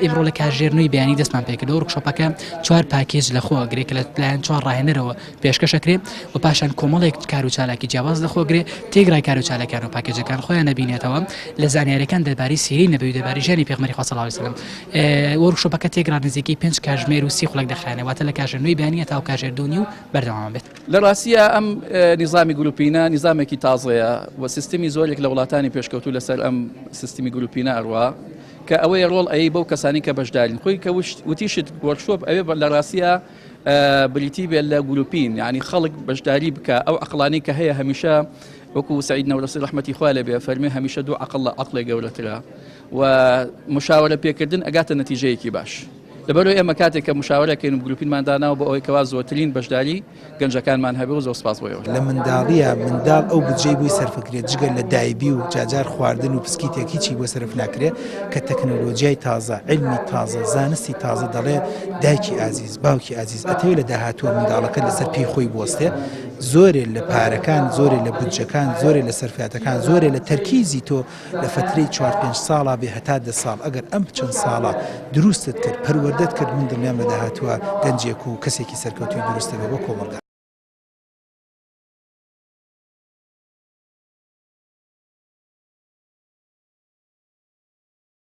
ئێمڕۆ لە کارژێرنەوەی بەیانی دەستمان پێکردەوە ورکشۆپەکە 4 پاکێج لەخۆگرێت کە لەلایەن 4 ڕاهێنەرەوە پێشکەشەکرێ و پاشان کۆمەڵێک کار و چالاکی جیاواز لەخۆگرێ تێگرای کار و چالاکیان و پاکێجەکان خۆیان نەبینێتەوە لە زانیاریەکان دەربارەی سیری نەبوی و دەربارەی ژیانی پێغمبەری خوا صلی الله علیه و سلم ورکشۆپەکە تێگرا نزیکەی 5 کاتژمێر و 30 خولەک دەخرانێت واتە لە کارژێرنەوەی بەیانی تا و کارژێردونی و بەردەوام بێت. لە ڕاستیە ئەم نظامی گروپینە نظامێکی تازەیە و سیستمی زۆرێک لە وڵاتانی پێشکەوتوو لەسەر ئەم سیستمی گروپینە ئەڕوا کە ئەوەی ڕۆڵ ئەی بەو کەسانی کە بەشدارین خۆی کە وتیشت وەرکشۆپ ئەوێ لە ڕاستیە بریتی بێت لە گروپین یعنی خەڵک بەشداری بکە ئەو عەقڵانەی کە هەیە هەمیشە وەکو سعید نەورەسی ڕەحمەتی خوا لێبێ فەرمێ هەمیشە دوو عەقڵێ گەورەترە و مشاورە پێکردن ئەگاتە نەتیجەیەکی باش. لەبەرەوەی ئێمە کاتێک کە مشاورەکەین و گروپینمانداناوە بۆ ئەوەی کەوا زۆرترین بەشداری گەنجەکانمان هەبێ و زۆر سپاس بۆیەوە. لە منداڵیە منداڵ ئەو بجێی بووی سەرفکرێت جگەر لە دایبی و جاجار خواردن و پسکیتێکی چی بۆ سەرف ناکرێت کە تەکنۆلۆژیای تازە علمی تازە زانستی تازە دەڵێ دایکی ئازیز باوکی ئازیز ئەتەوێت لە داهاتووە منداڵەکە لەسەر پێی خۆی بوەستێ زۆرێ لە پارەکان زۆرێ لە بودجەکان زۆرێ لە سەرفیاتەکان زۆرێ لە تەرکیزی تۆ لە فترەی 4-5 ساڵا بێ هەتا 10 ساڵ ئەگەر ئەم چەند ساڵە دروستت کرد پەروەردەت کرد من دڵنیام لە داهاتووە گەنجێک و کەسێکی سەرکەوتوی دروستە بێ بۆ کۆمەلگا.